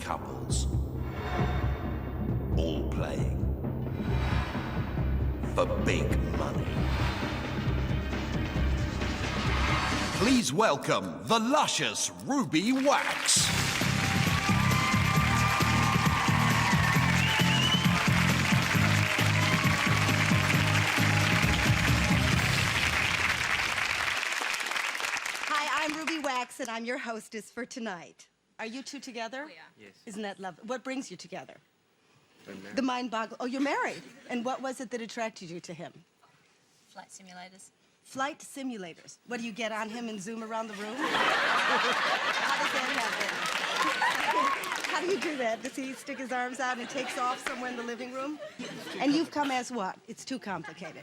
couples, all playing for big money. Please welcome the luscious Ruby Wax. Hi, I'm Ruby Wax, and I'm your hostess for tonight. Are you two together? Oh, yeah. Yes. Isn't that lovely? What brings you together? I'm married. The mind boggle. Oh, you're married. And what was it that attracted you to him? Flight simulators. Flight simulators. What, do you get on him and zoom around the room? How does that happen? How do you do that? Does he stick his arms out and takes off somewhere in the living room? And you've come as what? It's too complicated.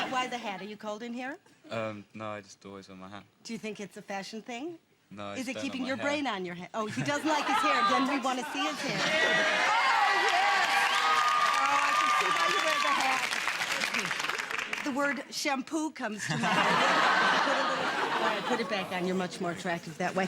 Why the hat? Are you cold in here? No, I just always wear my hat. Do you think it's a fashion thing? No, Is it's it don't keeping like your my brain hair. on your head? Oh, he doesn't like his hair. Then we want to see his hair. Oh, yes! Oh, I can see why you wear the hat. The word shampoo comes to mind. All right, put it back on. You're much more attractive that way.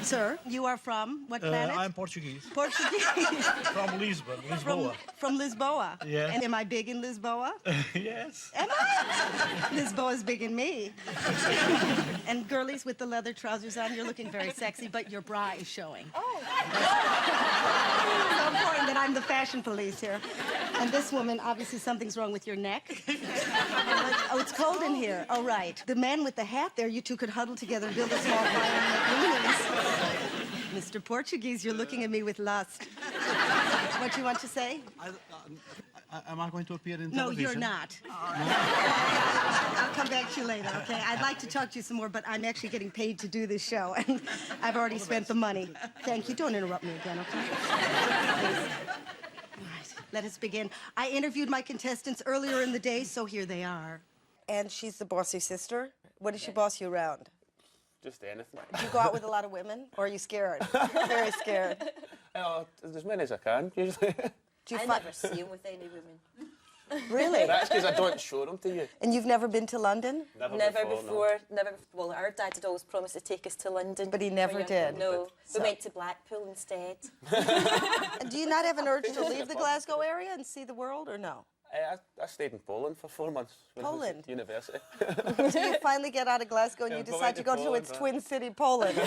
Sir, you are from what planet? I'm Portuguese. Portuguese. From Lisbon, from, Lisboa. from Lisboa. Yeah. And am I big in Lisboa? Yes. Am I? Lisboa's big in me. And girlies with the leather trousers on, you're looking very sexy, but your bra is showing. Oh. So important that I'm the fashion police here. And this woman, obviously something's wrong with your neck. Oh, it's cold in here. Oh, right. The man with the hat there, you two could huddle together and build a small fire and make meetings. Mr. Portuguese, you're looking at me with lust. What do you want to say? Am I going to appear in No, television? you're not. I'll come back to you later, okay? I'd like to talk to you some more, but I'm actually getting paid to do this show, and I've already spent the money. Thank you. Don't interrupt me again, okay? Please. All right, let us begin. I interviewed my contestants earlier in the day, so here they are. And she's the bossy sister. What does she boss you around? Just anything. Do you go out with a lot of women, or are you scared? Very scared. As many as I can, usually. Do you I fi- never see him with any women. Really? That's because I don't show them to you. And you've never been to London? Never before. Well, our dad had always promised to take us to London. But he never when we did. were- No, So- we went to Blackpool instead. And do you not have an urge to leave the Glasgow area and see the world, or no? I stayed in Poland for 4 months. When I was Poland? at university. So you finally get out of Glasgow and Yeah, you go decide into to go to Poland, its right. twin city, Poland.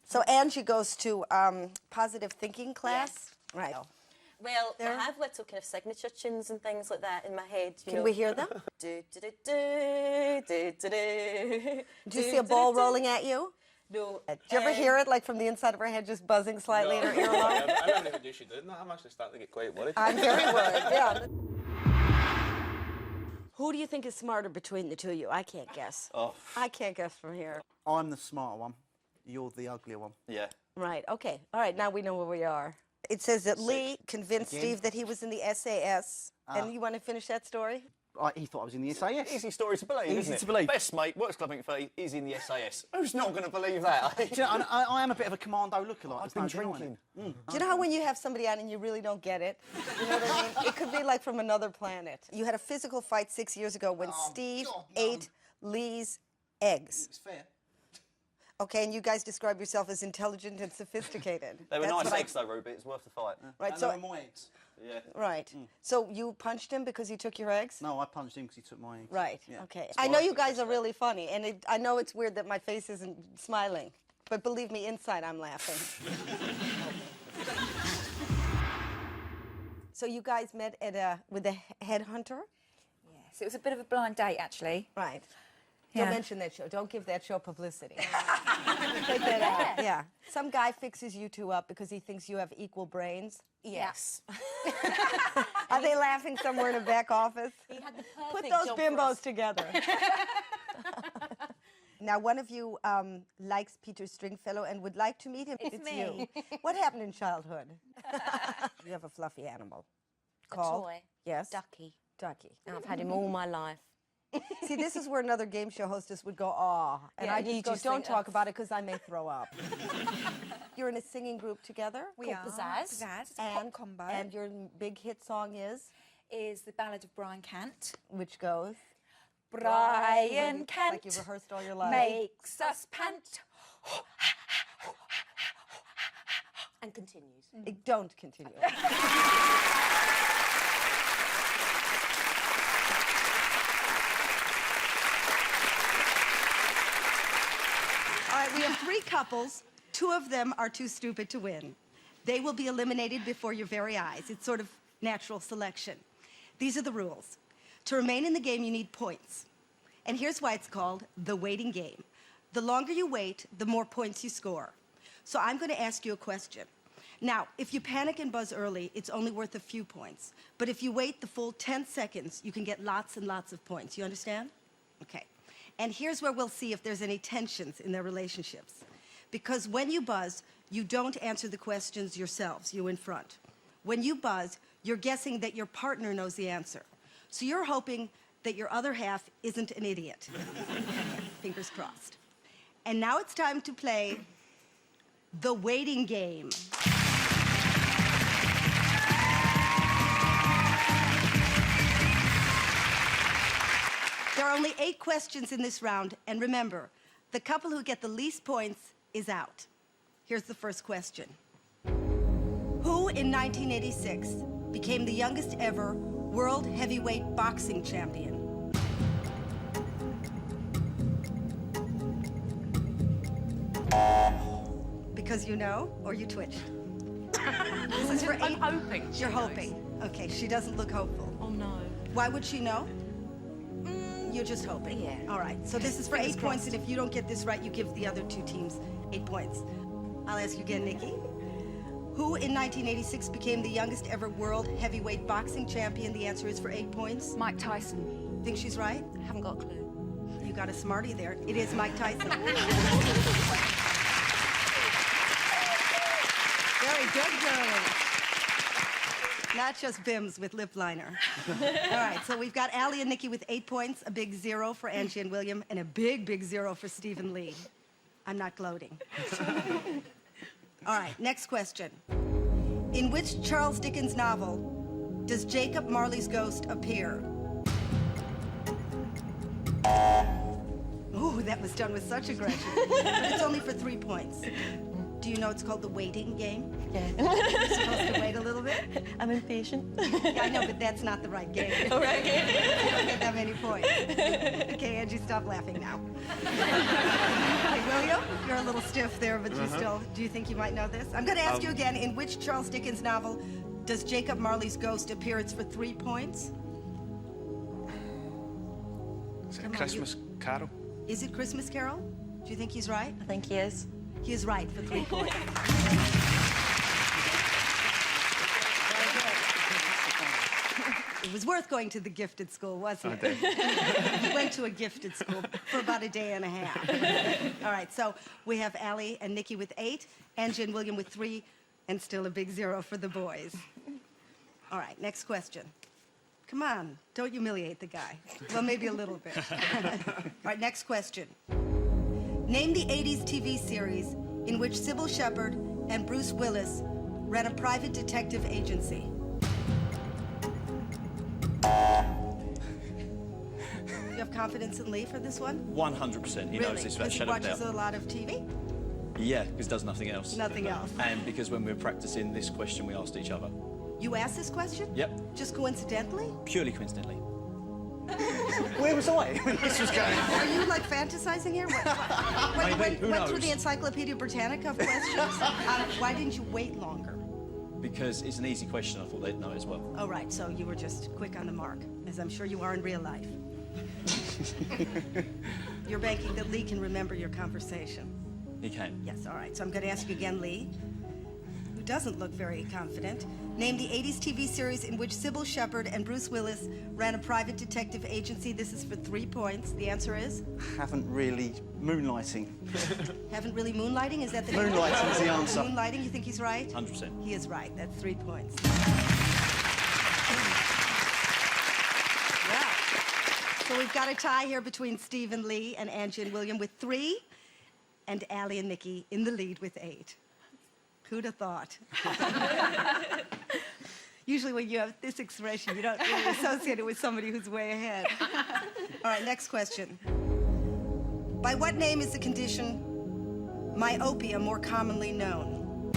So Angie goes to positive thinking class. Right. Well, There? I have little kind of signature tunes and things like that in my head. You Can know. we hear them? Do, do, do, do, do, do, do. Do you see a ball rolling at you? No. Do you ever hear it, like from the inside of her head, just buzzing slightly in her earlobe? I never even knew she did that. I'm actually starting to get quite worried. I'm very worried, yeah. Who do you think is smarter between the two of you? I can't guess. Oh. I can't guess from here. I'm the smarter one. You're the uglier one. Yeah. Right, okay. All right, now we know where we are. It says that Lee convinced Again? Steve that he was in the SAS. And you want to finish that story? He thought I was in the SAS. Easy story to believe, Easy isn't it? to believe. Best mate, works clubbing fee, is in the SAS. Who's not going to believe that? Do you know, I am a bit of a commando lookalike. I've There's been no denying drinking. it. Do you know how when you have somebody on and you really don't get it? You know what I mean? It could be like from another planet. You had a physical fight 6 years ago when Steve God, no. ate Lee's eggs. It's fair. Okay, and you guys describe yourself as intelligent and sophisticated. They were That's nice what I- eggs though, Ruby. It's worth the fight. Right, And so, they were my eggs. Yeah. right. So you punched him because he took your eggs? No, I punched him because he took my eggs. Right, Yeah. okay. I know you guys are really funny, and I know it's weird that my face isn't smiling, but believe me, inside I'm laughing. So you guys met at with a headhunter? Yes, it was a bit of a blind date, actually. Right. Yeah. Don't mention that show. Don't give that show publicity. Take that out. Yeah. Some guy fixes you two up because he thinks you have equal brains. Yes. Are they laughing somewhere in a back office? He had the Put perfect those job for bimbos us. together. Now, one of you likes Peter Stringfellow and would like to meet him. It's you. me. What happened in childhood? You have a fluffy animal. Called? toy. Yes. Ducky. Ducky. I've had him all my life. See, this is where another game show hostess would go, aw. And Yeah, I you just go, just don't think, talk "Ugh." about it because I may throw up. You're in a singing group together? We Called are. Pizzazz. Pizzazz. It's a pop combo. And your big hit song is? Is the Ballad of Brian Cant. Which goes? Brian Cant Like you've rehearsed all your life. makes us pant. And continues. Don't continue. All right, we have 3 couples. 2 of them are too stupid to win. They will be eliminated before your very eyes. It's sort of natural selection. These are the rules. To remain in the game, you need points. And here's why it's called the waiting game. The longer you wait, the more points you score. So I'm going to ask you a question. Now, if you panic and buzz early, it's only worth a few points. But if you wait the full 10 seconds, you can get lots and lots of points. You understand? Okay. And here's where we'll see if there's any tensions in their relationships. Because when you buzz, you don't answer the questions yourselves, you in front. When you buzz, you're guessing that your partner knows the answer. So you're hoping that your other half isn't an idiot. Fingers crossed. And now it's time to play the waiting game. There are only 8 questions in this round, and remember, the couple who get the least points is out. Here's the first question. Who in 1986 became the youngest ever world heavyweight boxing champion? Because you know, or you twitched? This is for 8. I'm hoping. You're hoping. Okay, she doesn't look hopeful. Oh no. Why would she know? You're just hoping. Yeah. All right. So this is for 8 points, and if you don't get this right, you give the other 2 teams 8 points. I'll ask you again, Nikki. Who in 1986 became the youngest ever world heavyweight boxing champion? The answer is for 8 points. Mike Tyson. Think she's right? Haven't got a clue. You got a smarty there. It is Mike Tyson. Very good, girl. Not just Bims with lip liner. All right, so we've got Allie and Nikki with 8 points, a big 0 for Angie and William, and a big, big 0 for Stephen Lee. I'm not gloating. All right, next question. In which Charles Dickens novel does Jacob Marley's ghost appear? Ooh, that was done with such aggression. But it's only for 3 points. Do you know it's called the waiting game? Yeah. You're supposed to wait a little bit? I'm impatient. Yeah, I know, but that's not the right game. All right. You don't get that many points. Okay, Angie, stop laughing now. Hey, William, you're a little stiff there, but you still, do you think you might know this? I'm going to ask you again, in which Charles Dickens novel does Jacob Marley's ghost appear? It's for 3 points. Is it Come a on, Christmas Carol? Is it Christmas Carol? Do you think he's right? I think he is. He is right for 3 points. It was worth going to the gifted school, wasn't it? You went to a gifted school for about a day and a half. All right, so we have Allie and Nikki with 8, Angie and William with 3, and still a big 0 for the boys. All right, next question. Come on, don't humiliate the guy. Well, maybe a little bit. All right, next question. Name the 80s TV series in which Sybil Shepherd and Bruce Willis ran a private detective agency. You have confidence in Lee for this one? 100%. He knows this without Because he shadow of watches doubt. a lot of TV? Yeah, because he does nothing else. Nothing else. And because when we were practicing this question, we asked each other. You asked this question? Yep. Just coincidentally? Purely coincidentally. Where was I when this was going on? Are you like fantasizing here? When you Maybe, who went through knows? the Encyclopedia Britannica of questions? Why didn't you wait longer? Because it's an easy question, I thought they'd know it as well. Oh, right, so you were just quick on the mark, as I'm sure you are in real life. You're banking that Lee can remember your conversation. He can. Yes, all right, so I'm going to ask you again, Lee, who doesn't look very confident. Name the 80s TV series in which Sybil Shepherd and Bruce Willis ran a private detective agency. This is for 3 points. The answer is? Haven't really. Moonlighting. Haven't really moonlighting? Is that the Moonlighting is the answer. Moonlighting, you think he's right? 100%. He is right. That's 3 points. Yeah. So we've got a tie here between Steve and Lee and Angie and William with 3, and Allie and Nikki in the lead with 8. Who'd have thought? Usually when you have this expression, you don't really associate it with somebody who's way ahead. All right, next question. By what name is the condition myopia more commonly known?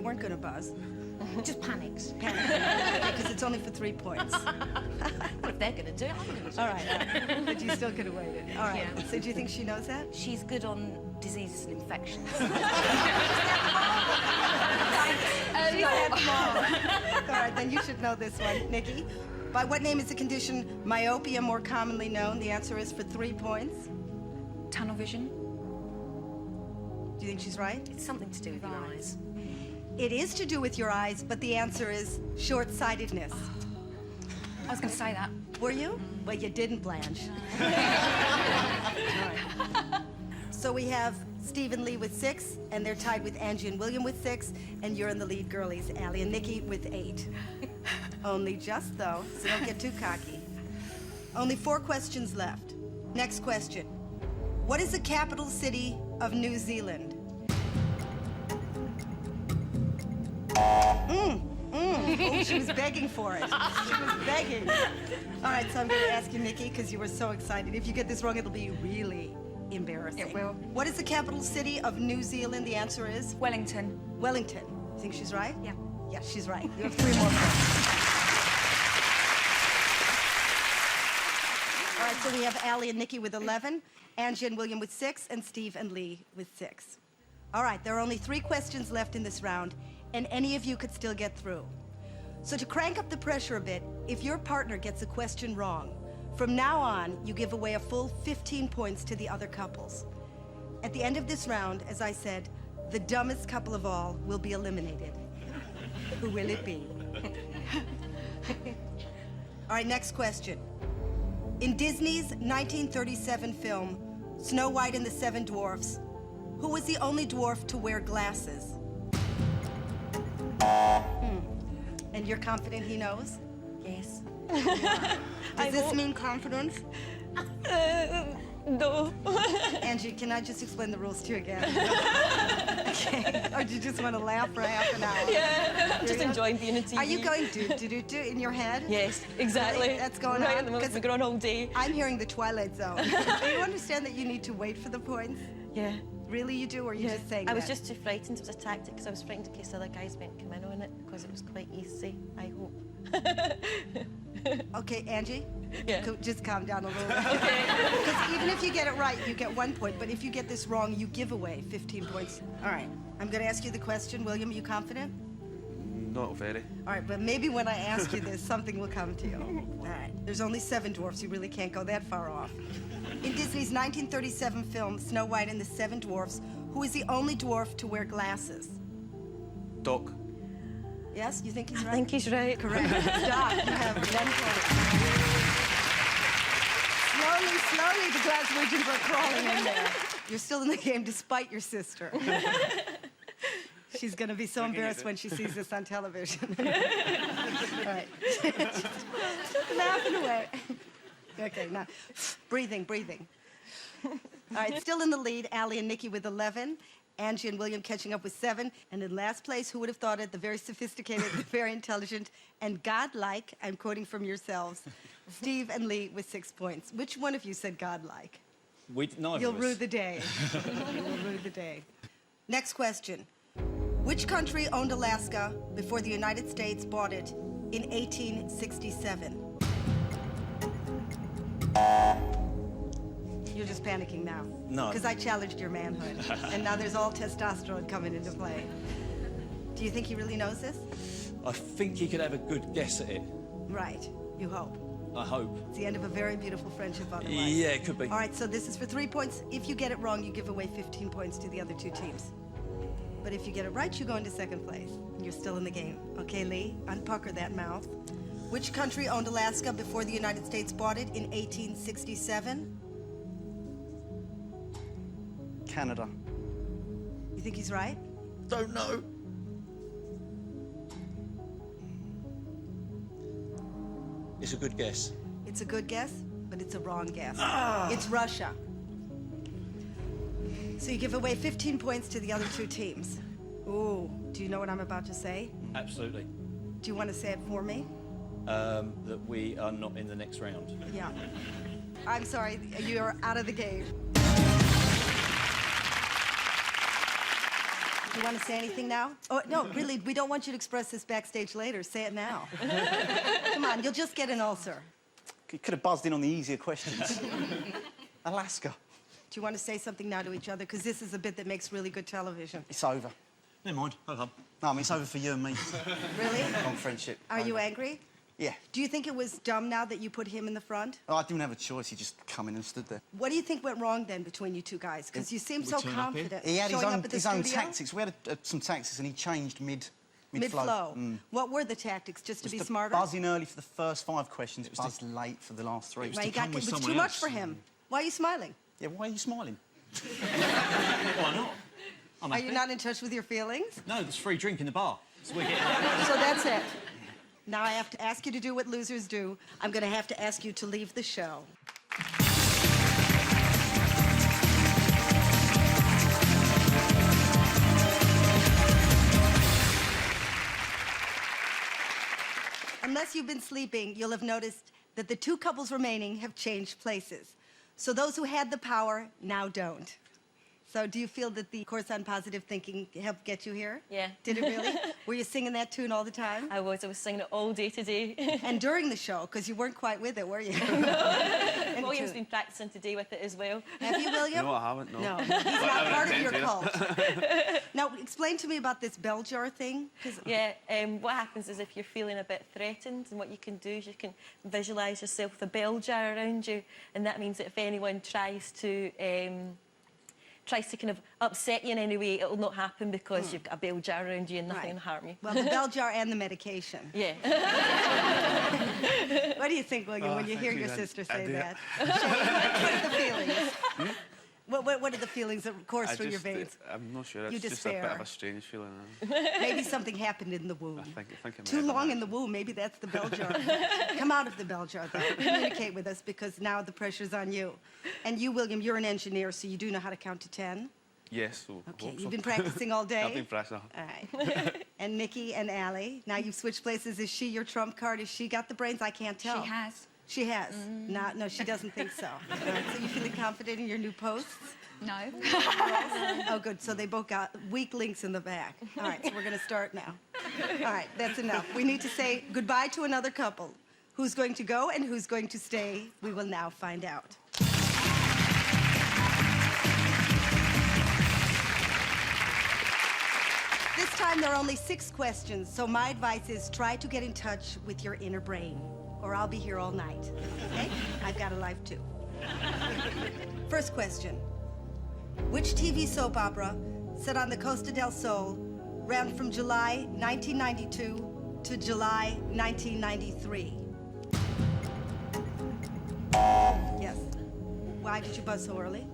they weren't going to buzz. Just panics. Because it's only for 3 points. Well, if they're going to do it, I'm going to do it. All right. But you still could have waited. All right. Yeah. So do you think she knows that? She's good on diseases and infections. She's had them all. All right, then you should know this one. Nikki, by what name is the condition myopia more commonly known? The answer is for 3 points. Tunnel vision. Do you think she's right? It's something to do with your eyes. It is to do with your eyes, but the answer is short-sightedness. I was going to say that. Were you? Well, you didn't, Blanche. So we have Steve and Lee with 6, and they're tied with Angie and William with 6, and you're in the lead, girlies, Allie and Nikki with 8. Only just, though, so don't get too cocky. Only 4 questions left. Next question. What is the capital city of New Zealand? Oh, she was begging for it. She was begging. All right, so I'm going to ask you, Nikki, because you were so excited. If you get this wrong, it'll be really embarrassing. It will. What is the capital city of New Zealand? The answer is Wellington. Wellington. You think she's right? Yeah. Yeah, she's right. You have 3 more points. All right, so we have Allie and Nikki with 11, Angie and William with 6, and Steve and Lee with 6. All right, there are only 3 questions left in this round, and any of you could still get through. So to crank up the pressure a bit, if your partner gets a question wrong, from now on, you give away a full 15 points to the other couples. At the end of this round, as I said, the dumbest couple of all will be eliminated. Who will it be? All right, next question. In Disney's 1937 film, Snow White and the Seven Dwarfs, who was the only dwarf to wear glasses? And you're confident he knows? Yes. Does this mean confidence? No. Angie, can I just explain the rules to you again? Okay. Or do you just want to laugh for half an hour? Yeah, just enjoying being in TV. Are you going do in your head? Yes, exactly. Really? That's going right on? at the moment. 'Cause We're going all day. I'm hearing the Twilight Zone. Do you understand that you need to wait for the points? Yeah. Really, you do, or are you just saying I was that? just too frightened. It was a tactic because I was frightened in case other guys went come in on it because it was quite easy, I hope. Okay, Angie? Yeah. Just calm down a little bit. Because even if you get it right, you get 1 point. But if you get this wrong, you give away 15 points. All right. I'm going to ask you the question. William, you confident? Not very. All right, but maybe when I ask you this, something will come to you. All right. There's only 7 dwarfs. You really can't go that far off. In Disney's 1937 film, Snow White and the Seven Dwarfs, who is the only dwarf to wear glasses? Doc. Yes? You think he's right? I think he's right. Correct. Stop. You have 1 point. Slowly, the Glaswegians are crawling in there. You're still in the game despite your sister. She's going to be so embarrassed when she sees this on television. All right. Just laughing away. Okay, now, breathing. All right, still in the lead, Allie and Nikki with 11. Angie and William catching up with 7. And in last place, who would have thought it, the very sophisticated, the very intelligent, and godlike, I'm quoting from yourselves, Steve and Lee with 6 points. Which one of you said godlike? Neither You'll of us. rue the day. You'll rue the day. Next question. Which country owned Alaska before the United States bought it in 1867? You're just panicking now. No. Because I challenged your manhood. And now there's all testosterone coming into play. Do you think he really knows this? I think he could have a good guess at it. Right. You hope. I hope. It's the end of a very beautiful friendship otherwise. Yeah, it could be. All right, so this is for 3 points. If you get it wrong, you give away 15 points to the other 2 teams. But if you get it right, you go into 2nd place. And you're still in the game. Okay, Lee, unpucker that mouth. Which country owned Alaska before the United States bought it in 1867? Canada. You think he's right? Don't know. It's a good guess. It's a good guess, but it's a wrong guess. It's Russia. So you give away 15 points to the other 2 teams. Ooh, do you know what I'm about to say? Absolutely. Do you want to say it for me? That we are not in the next round. Yeah. I'm sorry, you're out of the game. you want to say anything now? Oh, no, really, we don't want you to express this backstage later. Say it now. Come on, you'll just get an ulcer. You could have buzzed in on the easier questions. Alaska. Do you want to say something now to each other? Because this is a bit that makes really good television. It's over. Never mind. Hold on. No, I mean, it's over for you and me. Really? On friendship. Are you Over. angry? Yeah. Do you think it was dumb now that you put him in the front? Oh, I didn't have a choice. He just come in and stood there. What do you think went wrong then between you two guys? Because you seem so turn up here? confident. He had Showing up at the his own studio? tactics. We had some tactics, and he changed mid-flow. Mid-flow. What were the tactics? Just to be Just smarter? buzzing early for the first 5 questions, buzzed late for the last 3. Right, come with it was too someone much else. for him. Why are you smiling? Yeah, why are you smiling? Why not? I'm Are happy. you not in touch with your feelings? No, there's free drink in the bar. So we're getting that. So that's it. Now I have to ask you to do what losers do. I'm going to have to ask you to leave the show. Unless you've been sleeping, you'll have noticed that the 2 couples remaining have changed places. So those who had the power now don't. So do you feel that the course on positive thinking helped get you here? Yeah. Did it really? Were you singing that tune all the time? I was singing it all day today. And during the show, because you weren't quite with it, were you? William's been practicing today with it as well. Have you, William? No, I haven't, no. No, he's not part of your cult. Now, explain to me about this bell jar thing. 'Cause Yeah, what happens is if you're feeling a bit threatened, and what you can do is you can visualise yourself with a bell jar around you, and that means that if anyone tries to kind of upset you in any way, it'll not happen because you've got a bell jar around you and nothing Right. will harm you. Well, the bell jar and the medication. Yeah. What do you think, William, when you thank hear you, your then. sister I say do. that? What are the feelings? What are the feelings that course through your veins? I'm not sure. You It's just a bit despair. of a strange feeling. Maybe something happened in the womb. I think it Too might have long been in the womb, maybe that's the bell jar. Come out of the bell jar, though. Communicate with us, because now the pressure's on you. And you, William, you're an engineer, so you do know how to count to 10? Yes. So I Okay, hope so. you've been practicing all day? I've been practicing. All right. And Nikki and Allie, now you've switched places. Is she your trump card? Has she got the brains? I can't tell. She has. She has? No, she doesn't think so. All right, so you feeling confident in your new posts? No. Oh, good. So they both got weak links in the back. All right, so we're going to start now. All right, that's enough. We need to say goodbye to another couple. Who's going to go and who's going to stay? We will now find out. This time there are only 6 questions, so my advice is try to get in touch with your inner brain, or I'll be here all night. Okay? I've got a life too. First question. Which TV soap opera set on the Costa del Sol ran from July 1992 to July 1993? Yes. Why did you buzz so early?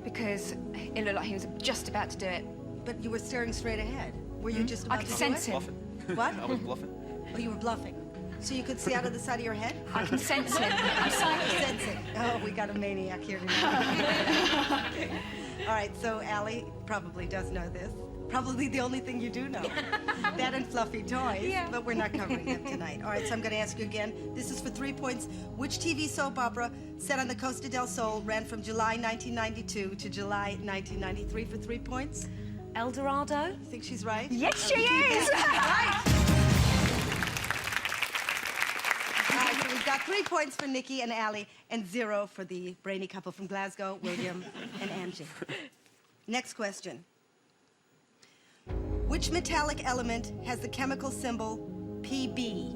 Because it looked like he was just about to do it. But you were staring straight ahead. Were you just I about could to do sense it? him. What? I was bluffing. Oh, you were bluffing. So you could see out of the side of your head? I can sense him. I'm psychic. Sensing. Oh, we got a maniac here tonight. All right, so Allie probably does know this. Probably the only thing you do know. That and fluffy toys, Yeah. but we're not covering them tonight. All right, so I'm going to ask you again. This is for 3 points. Which TV soap opera set on the Costa del Sol ran from July 1992 to July 1993 for 3 points? El Dorado? You think she's right? Yes, she is. Right. All right, so we've got 3 points for Nikki and Allie and 0 for the brainy couple from Glasgow, William and Angie. Next question. Which metallic element has the chemical symbol PB?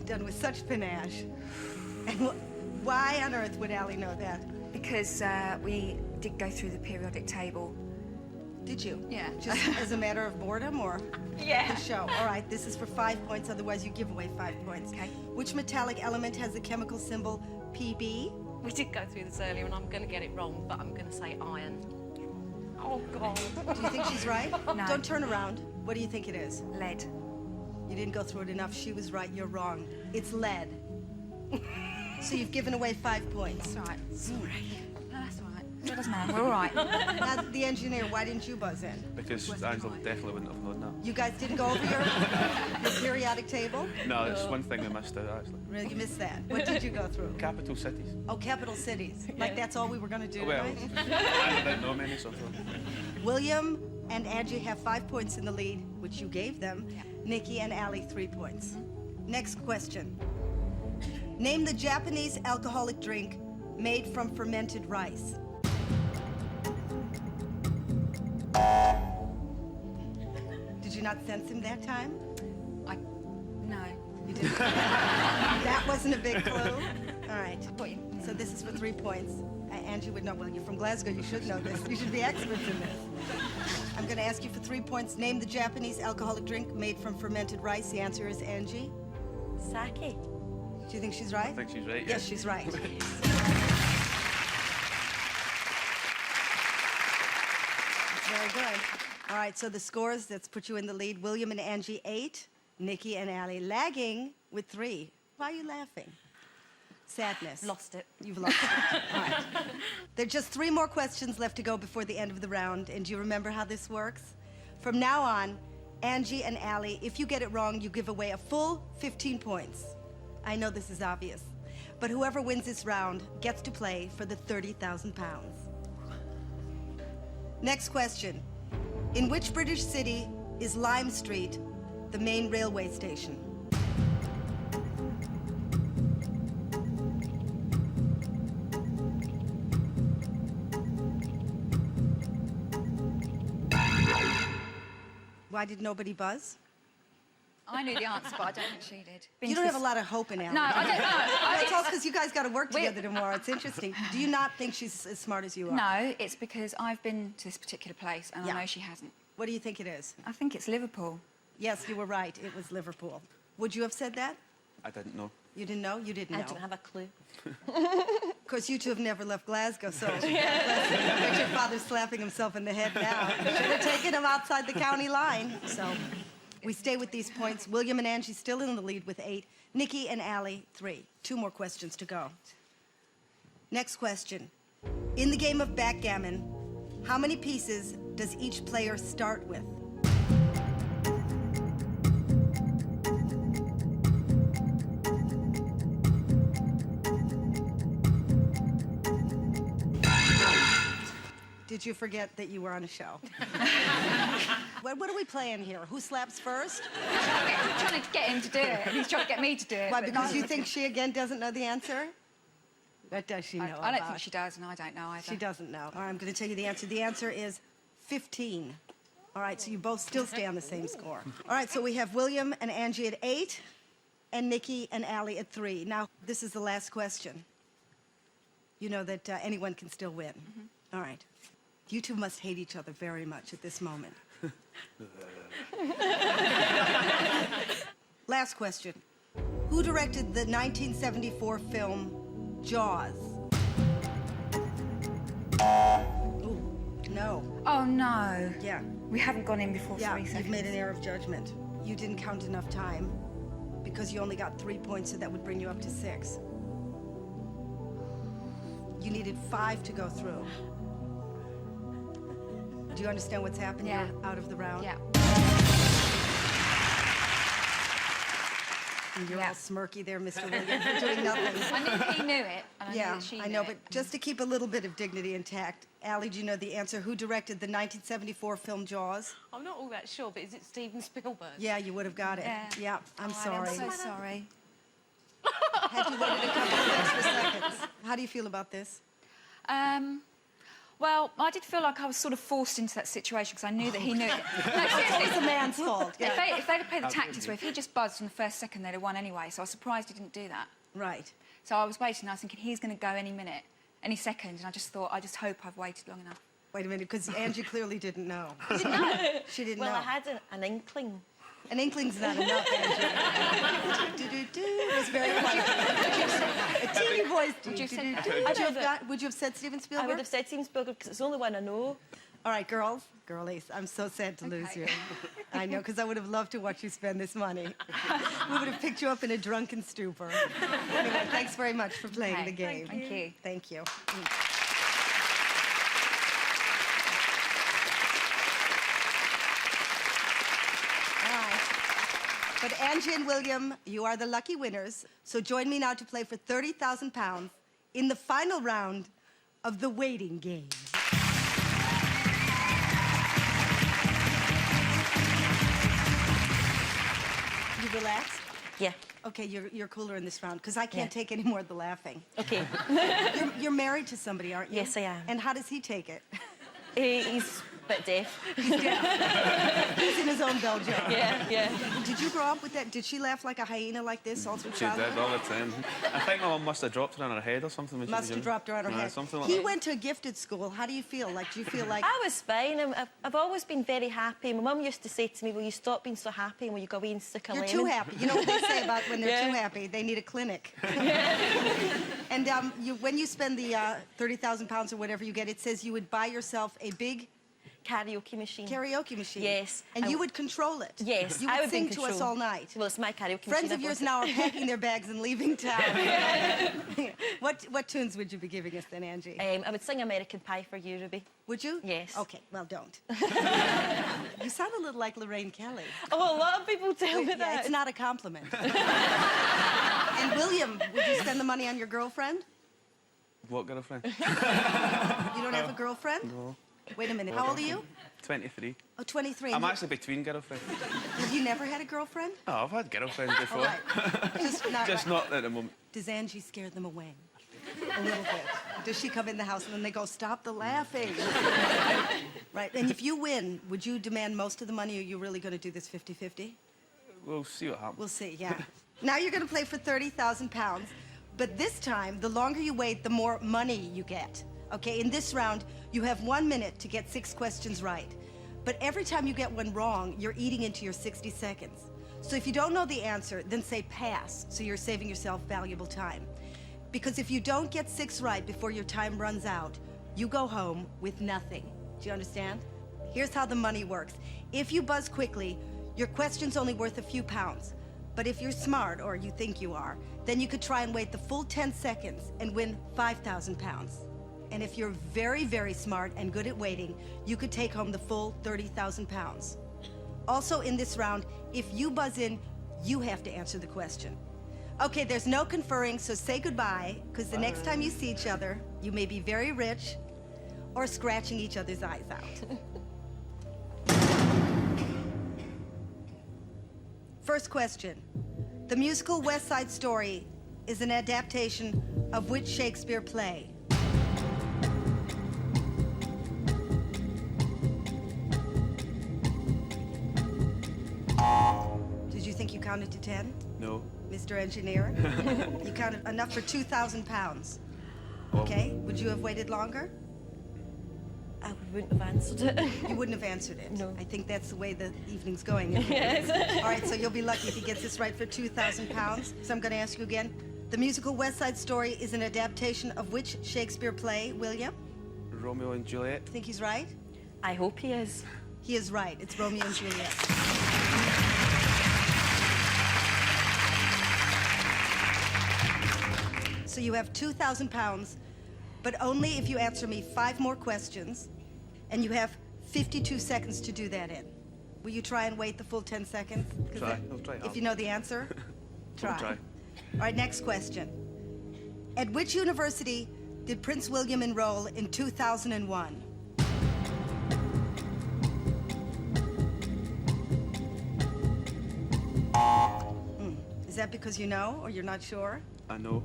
Done with such panache. And why on earth would Allie know that? Because we did go through the periodic table. Did you? Yeah. Just as a matter of boredom or Yeah. the show? All right, this is for 5 points, otherwise you give away 5 points. Okay. Which metallic element has the chemical symbol PB? We did go through this earlier and I'm going to get it wrong, but I'm going to say iron. Oh, God. Do you think she's right? No. Don't turn around. What do you think it is? Lead. You didn't go through it enough. She was right, you're wrong. It's lead. So you've given away 5 points. That's right. Sorry. No, that's all right. It doesn't matter. We're all right. Now, the engineer, why didn't you buzz in? Because Angela definitely wouldn't have known that. You guys didn't go over your periodic table? No, it's one thing we missed out, actually. Really, you missed that. What did you go through? Capital cities. Oh, capital cities. Like that's all we were going to do Well, tonight? I don't know many, so. William and Angie have 5 points in the lead, which you gave them. Yeah. Nikki and Allie, 3 points. Next question. Name the Japanese alcoholic drink made from fermented rice. Did you not sense him that time? No. You didn't? That wasn't a big clue? All right. What you- So this is for 3 points. Angie would know. Well, you're from Glasgow. You should know this. You should be experts in this. I'm going to ask you for 3 points. Name the Japanese alcoholic drink made from fermented rice. The answer is Angie. Sake. Do you think she's right? I think she's right. Yes, she's right. That's very good. All right, so the scores, that's put you in the lead. William and Angie, 8. Nikki and Allie lagging with 3. Why are you laughing? Sadness. Lost it. You've lost it. All right. There are just 3 more questions left to go before the end of the round. And do you remember how this works? From now on, Angie and Allie, if you get it wrong, you give away a full 15 points. I know this is obvious. But whoever wins this round gets to play for the 30,000 pounds. Next question. In which British city is Lime Street the main railway station? Why did nobody buzz? I knew the answer, but I don't think she did. You don't have a lot of hope in Allie. No, I don't know. It's all because you guys got to work We- together tomorrow. It's interesting. Do you not think she's as smart as you are? No, it's because I've been to this particular place and Yeah. I know she hasn't. What do you think it is? I think it's Liverpool. Yes, you were right. It was Liverpool. Would you have said that? I didn't know. You didn't know? You didn't I know. don't have a clue. Of course, you two have never left Glasgow, so I bet your father's slapping himself in the head now. Should have taken him outside the county line. So we stay with these points. William and Angie still in the lead with 8. Nikki and Allie, 3. 2 more questions to go. Next question. In the game of backgammon, how many pieces does each player start with? Did you forget that you were on a show? What are we playing here? Who slaps first? I'm trying to get him to do it, and he's trying to get me to do it. Why, but because you no. think she again doesn't know the answer? What does she know I don't about? think she does, and I don't know either. She doesn't know. All right, I'm going to tell you the answer. The answer is 15. All right, so you both still stay on the same score. All right, so we have William and Angie at 8, and Nikki and Allie at 3. Now, this is the last question. You know that anyone can still win. All right. You two must hate each other very much at this moment. Last question. Who directed the 1974 film Jaws? Ooh, no. Oh, no. Yeah. We haven't gone in before Yeah, 3 seconds. you've made an error of judgment. You didn't count enough time because you only got 3 points, so that would bring you up to 6. You needed 5 to go through. Do you understand what's happened? Yeah. You're out of the round? Yeah. And you're Yeah. all smirky there, Mr. Williams, for doing nothing. I knew he knew it, and I knew Yeah, that she I knew know, it. but just to keep a little bit of dignity intact, Allie, do you know the answer? Who directed the 1974 film Jaws? I'm not all that sure, but is it Steven Spielberg? Yeah, you would have got it. Yeah. I'm Oh, sorry. I'm so sorry. Had you waited a couple of extra seconds. How do you feel about this? Well, I did feel like I was sort of forced into that situation because I knew that he knew it. No, It's seriously. a man's fault. If they'd have played the tactics where if he just buzzed on the first second, they'd have won anyway. So I was surprised he didn't do that. Right. So I was waiting. I was thinking he's going to go any minute, any second, and I just thought, I just hope I've waited long enough. Wait a minute, because Angie clearly didn't know. She didn't Well, know. I had an inkling. An inkling's not enough, Angie. Do-do-do. It was very quiet. A teeny voice. Would you have said that? Would you have said Steven I Spielberg? would have said Steven Spielberg because it's the only one I know. All right, girlies, I'm so sad to lose Okay. you. I know, because I would have loved to watch you spend this money. We would have picked you up in a drunken stupor. Anyway, thanks very much for playing Okay, the game. thank you. Thank you. right. But Angie and William, you are the lucky winners. So join me now to play for £30,000 in the final round of the waiting game. You relaxed? Yeah. Okay, you're cooler in this round because I can't take any more of the laughing. Okay. You're married to somebody, aren't you? Yes, I am. And how does he take it? He's a bit deaf. He's deaf. He's in his own bell jar. Yeah, yeah. Did you grow up with that? Did she laugh like a hyena like this all through She childhood? did all the time. I think my mum must have dropped her on her head or something. When she was Must have young. dropped her on her Yeah, head. Something like He that. went to a gifted school. How do you feel? Like, do you feel like... I was fine. I've always been very happy. My mum used to say to me, will you stop being so happy and will you go away and stick a You're lemon? too happy. You know what they say about when they're Yeah. too happy? They need a clinic. And when you spend the £30,000 or whatever you get, it says you would buy yourself a big Karaoke machine. karaoke machine. Yes. And I you w- would control it. Yes, You I would would be sing in to us control. all night. Well, it's my karaoke machine. Friends of I yours bought now are packing their bags and leaving town. What tunes would you be giving us then, Angie? it. I would sing American Pie for you, Ruby. Would you? Yes. Okay, well, don't. You sound a little like Lorraine Kelly. Oh, a lot of people tell me Yeah, that. it's not a compliment. And William, would you spend the money on your girlfriend? What girlfriend? You don't have a girlfriend? No. Wait a minute. How old are you? 23. Oh, 23. I'm actually between girlfriends. Have you never had a girlfriend? Oh, I've had girlfriends All before. right. Just not. Just not at the moment. Does Angie scare them away? A little bit. Does she come in the house and then they go, stop the laughing? Right. And if you win, would you demand most of the money or are you really going to do this 50-50? We'll see what happens. We'll see, yeah. Now you're going to play for £30,000. But this time, the longer you wait, the more money you get. Okay, in this round, you have 1 minute to get 6 questions right. But every time you get one wrong, you're eating into your 60 seconds. So if you don't know the answer, then say pass, so you're saving yourself valuable time. Because if you don't get 6 right before your time runs out, you go home with nothing. Do you understand? Here's how the money works. If you buzz quickly, your question's only worth a few pounds. But if you're smart, or you think you are, then you could try and wait the full 10 seconds and win £5,000. And if you're very, very smart and good at waiting, you could take home the full £30,000. Also in this round, if you buzz in, you have to answer the question. Okay, there's no conferring, so say goodbye, because the next time you see each other, you may be very rich or scratching each other's eyes out. First question. The musical West Side Story is an adaptation of which Shakespeare play? Did you think you counted to 10? No. Mr. Engineer? You counted enough for £2,000. Okay, would you have waited longer? I wouldn't have answered it. You wouldn't have answered it. No. I think that's the way the evening's going. Isn't it? Yes. All right, so you'll be lucky if he gets this right for £2,000. So I'm going to ask you again. The musical West Side Story is an adaptation of which Shakespeare play, William? Romeo and Juliet. Think he's right? I hope he is. He is right. It's Romeo and Juliet. So you have £2,000, but only if you answer me 5 more questions, and you have 52 seconds to do that in. Will you try and wait the full 10 seconds? 'Cause Try. I'll try. If you know the answer, try. I'll try. All right, next question. At which university did Prince William enroll in 2001? Is that because you know or you're not sure? I know.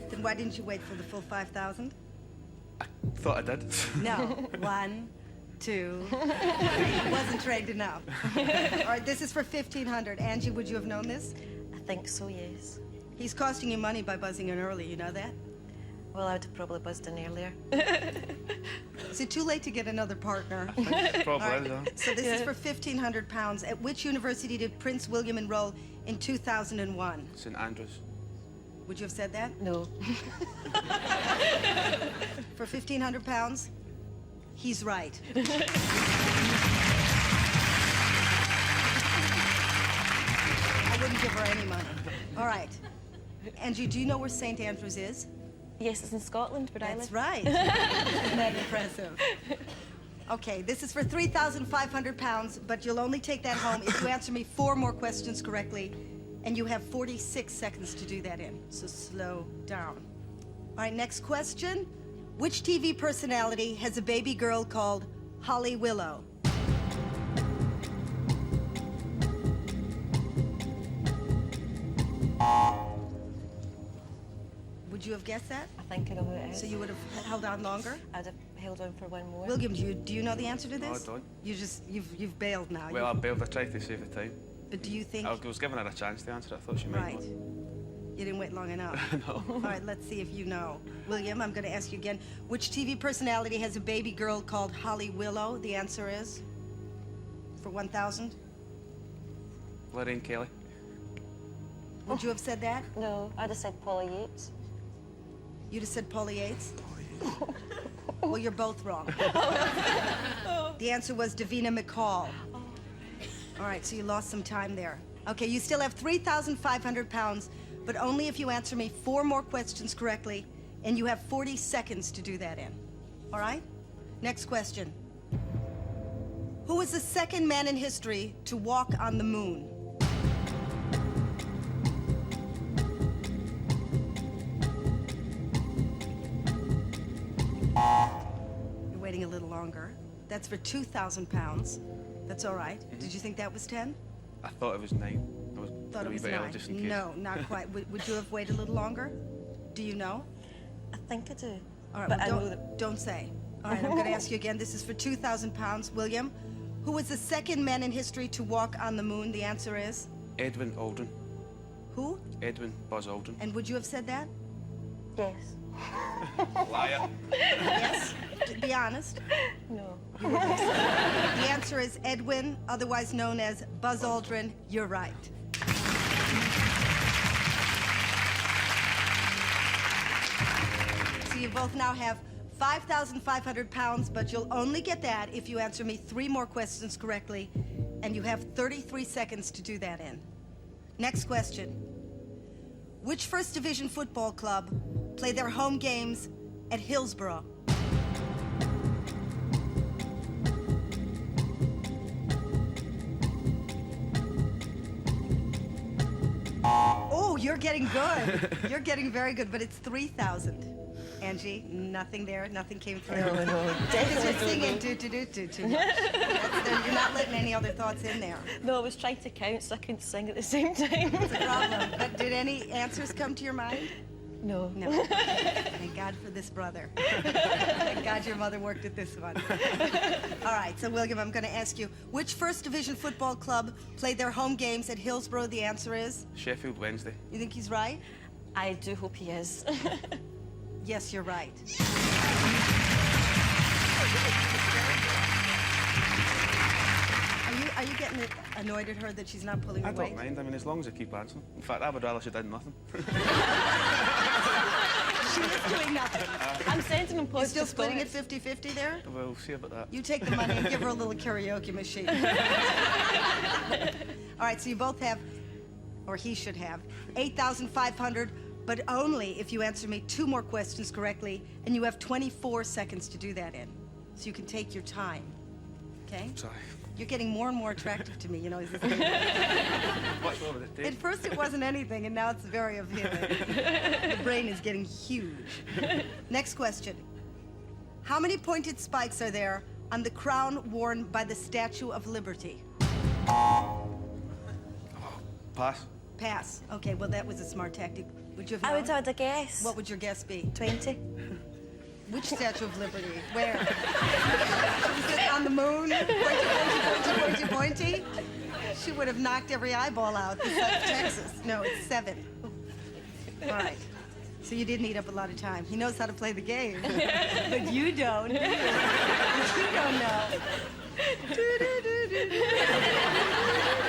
Then why didn't you wait for the full 5,000? Thought I did. No. 1, 2, 3. Wasn't trained enough. All right, this is for 1,500. Angie, would you have known this? I think so, yes. He's costing you money by buzzing in early, you know that? Well, I would have probably buzzed in earlier. Is it too late to get another partner? Probably All right, is, huh? so this is for £1,500. At which university did Prince William enroll in 2001? St Andrews. Would you have said that? No. For £1,500? He's right. I wouldn't give her any money. All right. Angie, do you know where St. Andrews is? Yes, it's in Scotland, where I live. That's right. Isn't that impressive? Okay, this is for 3,500 pounds, but you'll only take that home if you answer me 4 more questions correctly, and you have 46 seconds to do that in, so slow down. All right, next question. Which TV personality has a baby girl called Holly Willow? Would you have guessed that? I think I know who it is. So you would have held on longer? I'd have held on for one more. William, do you know the answer to No, I this? don't. You've bailed now. Well, I bailed. I tried to save the time. But do you think? I was giving her a chance to answer it. I thought she might Right. not. You didn't wait long enough. No. All right, let's see if you know. William, I'm going to ask you again. Which TV personality has a baby girl called Holly Willow? The answer is for 1,000. Lorraine Kelly. Would you have said that? No, I'd have said Paula Yates. You'd have said Polly Yates? Well, you're both wrong. The answer was Davina McCall. All right, so you lost some time there. Okay, you still have 3,500 pounds, but only if you answer me 4 more questions correctly, and you have 40 seconds to do that in. All right? Next question. Who was the second man in history to walk on the moon? You're waiting a little longer. That's for 2,000 pounds. That's all right. Did you think that was 10? I thought it was 9. I was Thought a it wee was bit early 9. just in case. No, not quite. Would you have waited a little longer? Do you know? I think I do. All right, But well, I don't, know that. don't say. All right, I'm going to ask you again. This is for 2,000 pounds. William, who was the second man in history to walk on the moon? The answer is? Edwin Aldrin. Who? Edwin Buzz Aldrin. And would you have said that? Yes. Liar. Yes? Be honest. No. The answer is Edwin, otherwise known as Buzz Aldrin. You're right. So you both now have 5,500 pounds, but you'll only get that if you answer me 3 more questions correctly, and you have 33 seconds to do that in. Next question. Which First Division football club play their home games at Hillsborough? Oh, you're getting good. You're getting very good, but it's 3,000. Angie, nothing there. Nothing came through. No, Because you're singing do too much. You're not letting any other thoughts in there. No, I was trying to count so I couldn't sing at the same time. It's a problem. But did any answers come to your mind? No. No. Thank God for this brother. Thank God your mother worked at this one. All right, so William, I'm going to ask you, which First Division football club played their home games at Hillsborough? The answer is? Sheffield Wednesday. You think he's right? I do hope he is. Yes, you're right. Are you getting annoyed at her that she's not pulling I her weight? don't mind. I mean, as long as I keep answering. In fact, I would rather she did nothing. She is doing nothing. I'm sending him You're posts. still splitting it 50-50 there? We'll see about that. You take the money and give her a little karaoke machine. All right, so you both have, or he should have, 8,500, but only if you answer me 2 more questions correctly, and you have 24 seconds to do that in. So you can take your time, okay? Sorry. You're getting more and more attractive to me, you know. What's wrong with it, Dave? At first it wasn't anything, and now it's very appealing. The brain is getting huge. Next question. How many pointed spikes are there on the crown worn by the Statue of Liberty? Pass. Pass. Okay, well, that was a smart tactic. Would you have known? I would have had a guess. What would your guess be? 20. Which Statue of Liberty? Where? Is it on the moon? Pointy, pointy, pointy, pointy, pointy? She would have knocked every eyeball out besides Texas. No, it's 7. All right. So you didn't eat up a lot of time. He knows how to play the game. But you don't, do you? You don't know.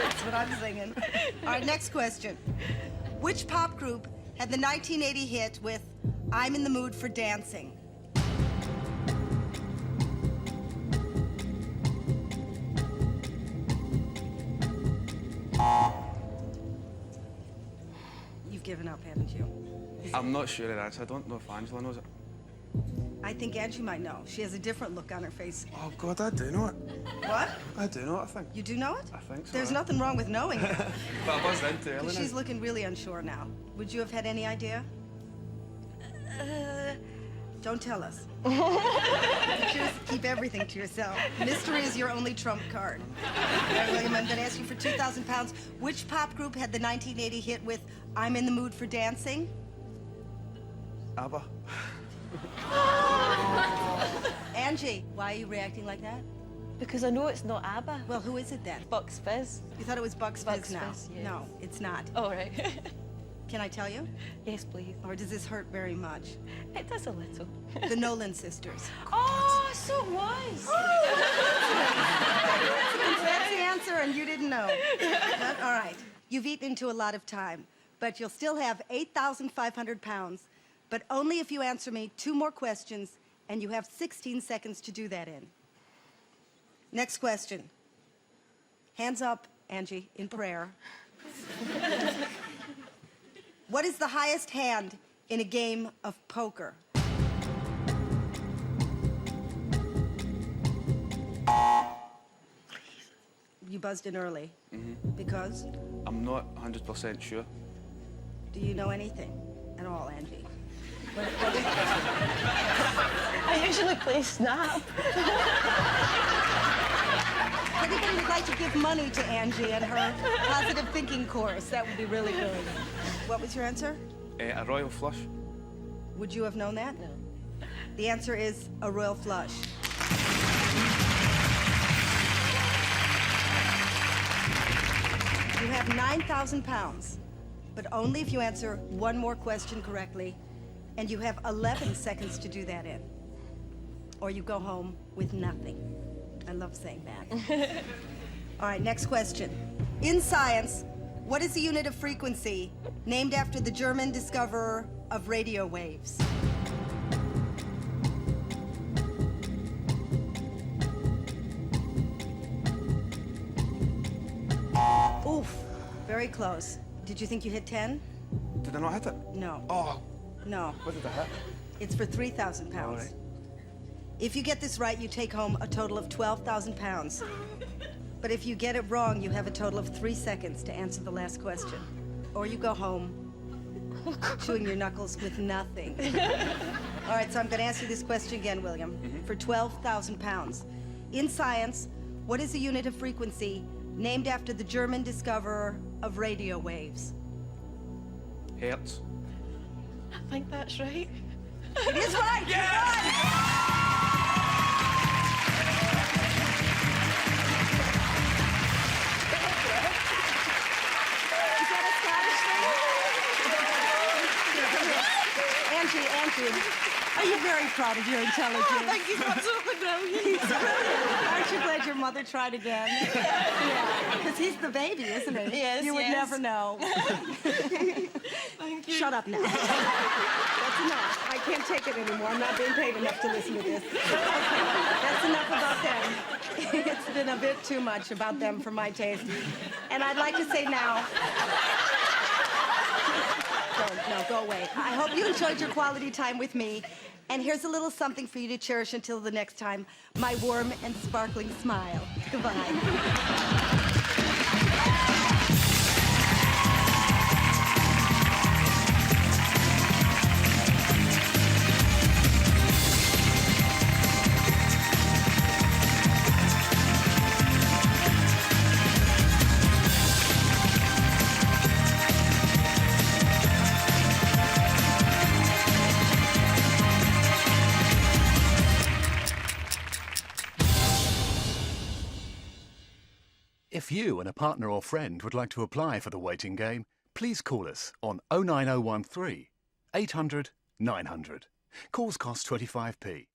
That's what I'm singing. All right, next question. Which pop group had the 1980 hit with I'm in the Mood for Dancing? You've given up, haven't you? I'm not sure of the answer. I don't know if Angela knows it. I think Angie might know. She has a different look on her face. Oh, God, I do know it. What? I do know it, I think. You do know it? I think so. There's yeah. nothing wrong with knowing it. But I buzzed into early She's now. looking really unsure now. Would you have had any idea? Don't tell us. Just keep everything to yourself. Mystery is your only trump card. All right, William, I'm going to ask you for 2,000 pounds. Which pop group had the 1980 hit with I'm in the Mood for Dancing? ABBA. Angie, why are you reacting like that? Because I know it's not ABBA. Well, who is it then? Bucks Fizz. You thought it was Bucks Bucks Fizz now? Fizz, yes. No, it's not. All right. Can I tell you? Yes, please. Or does this hurt very much? It does a little. The Nolan sisters. Oh, so it was. That's the answer, and you didn't know. But, all right. You've eaten into a lot of time, but you'll still have 8,500 pounds, but only if you answer me 2 more questions, and you have 16 seconds to do that in. Next question. Hands up, Angie, in prayer. What is the highest hand in a game of poker? You buzzed in early. Because? I'm not 100% sure. Do you know anything at all, Angie? I usually play Snap. Anybody would like to give money to Angie and her positive thinking course? That would be really good. What was your answer? A royal flush. Would you have known that? No. The answer is a royal flush. You have 9,000 pounds, but only if you answer 1 more question correctly, and you have 11 seconds to do that in. Or you go home with nothing. I love saying that. All right, next question. In science, what is the unit of frequency named after the German discoverer of radio waves? Oof, very close. Did you think you hit 10? Did I not hit it? No. Oh, No. what did I hit? It's for 3,000 pounds. All right. If you get this right, you take home a total of 12,000 pounds. But if you get it wrong, you have a total of 3 seconds to answer the last question. Or you go home chewing your knuckles with nothing. All right, so I'm going to ask you this question again, William. For 12,000 pounds. In science, what is the unit of frequency named after the German discoverer of radio waves? Hertz. I think that's right. It is right! Yes! You're right! Is that a Scottish thing? Angie, are you very proud of your intelligence? Oh, thank you, that's so brilliant. Aren't you glad your mother tried again? Yeah, because he's the baby, isn't he? Yes, You would yes. never know. Thank you. Shut up now. That's enough. I can't take it anymore. I'm not being paid enough to listen to this. Okay, that's enough about them. It's been a bit too much about them for my taste. And I'd like to say now... No, go away. I hope you enjoyed your quality time with me. And here's a little something for you to cherish until the next time. My warm and sparkling smile. Goodbye. If you and a partner or friend would like to apply for the waiting game, please call us on 09013 800 900. Calls cost 25p.